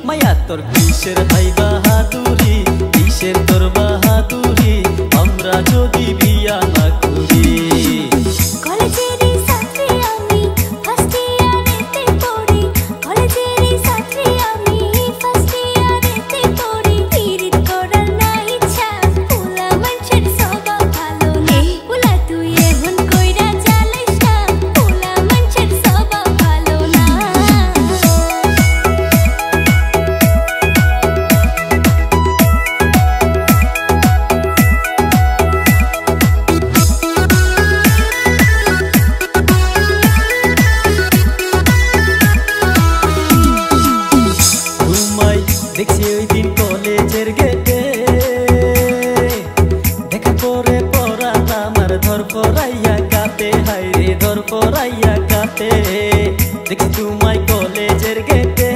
মায়া তোর কিসের হাই বাহাদুরি, কিসের তোর বাহাদুরি, আমরা যদি বিয়া না করি। কলেজেরই ছাত্রী আমি, ফার্স্ট ইয়ারেতে পড়ি। কলেজেরই ছাত্রী আমি, ফার্স্ট ইয়ারেতে পড়ি। পিরিত করার না ইচ্ছা, পোলা মানুষের স্বভাব ভালো না। পোলা তুই এমন কইরা জ্বালাইস না, পোলা মানুষের স্বভাব ভালো না। দেখছি ওই দিন কলেজের গেটে, দেখা করে পড়ান আমার ধর পড়াইয়া কাঁপে, হাইরে ধর পড়াইয়া কাঁপে। দেখছি তোমায় কলেজের গেটে,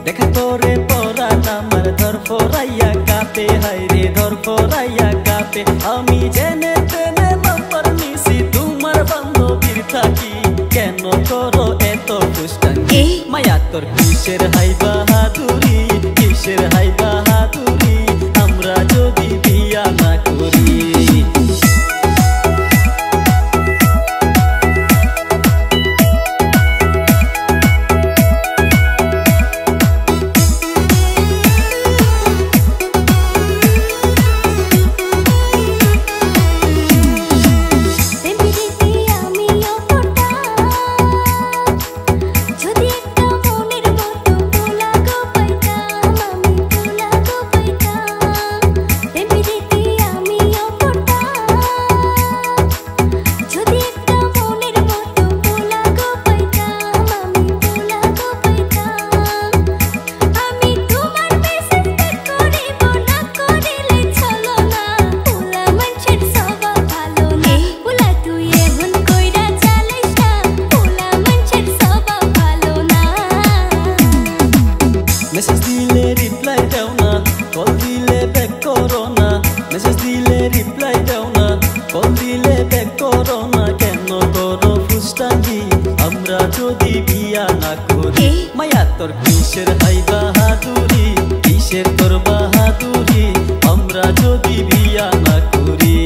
দেখা করে পড়ান আমার ধর পড়াইয়া কাঁপে, হাইরে ধর পড়াইয়া কাঁপে। আমি জেনে টেনে নাম্বার নিছি তোমার বান্ধবীর থাকি, কেন করো এত দুষ্টামি? মায়া তোর কিসের হাই বাহাদুরি, কিসের হাই বাহাদুরি, আমরা যদি বিয়া না করি। মেসেজ দিলে রিপ্লাই দাও না, কল দিলে ব্যাক করো না। মেসেজ দিলে রিপ্লাই দাও না, কল দিলে ব্যাক করো না। কেন করো ফুস্টাঙ্গি, আমরা যদি বিয়া না করি? মায়া তোর কিসের হাই বাহাদুরি, কিসের তোর বাহাদুরি, আমরা যদি বিয়া না করি।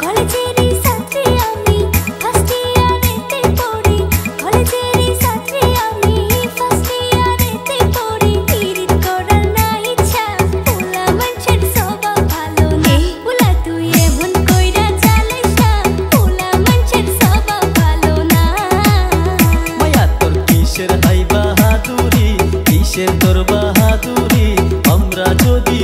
কলেজেরই ছাত্রী আমি, ফার্স্ট ইয়ারেতে পড়ি। কলেজেরই ছাত্রী আমি, ফার্স্ট ইয়ারেতে পড়ি। পিরিত করার না ইচ্ছা, পোলা মানুষের স্বভাব ভালো না। পোলা তুই এমন কইরা জ্বালাইস না, পোলা মানুষের স্বভাব ভালো না। মায়া তোর কিসের হাই বাহাদুরি, কিসের তোর বাহাদুরি, আমরা যদি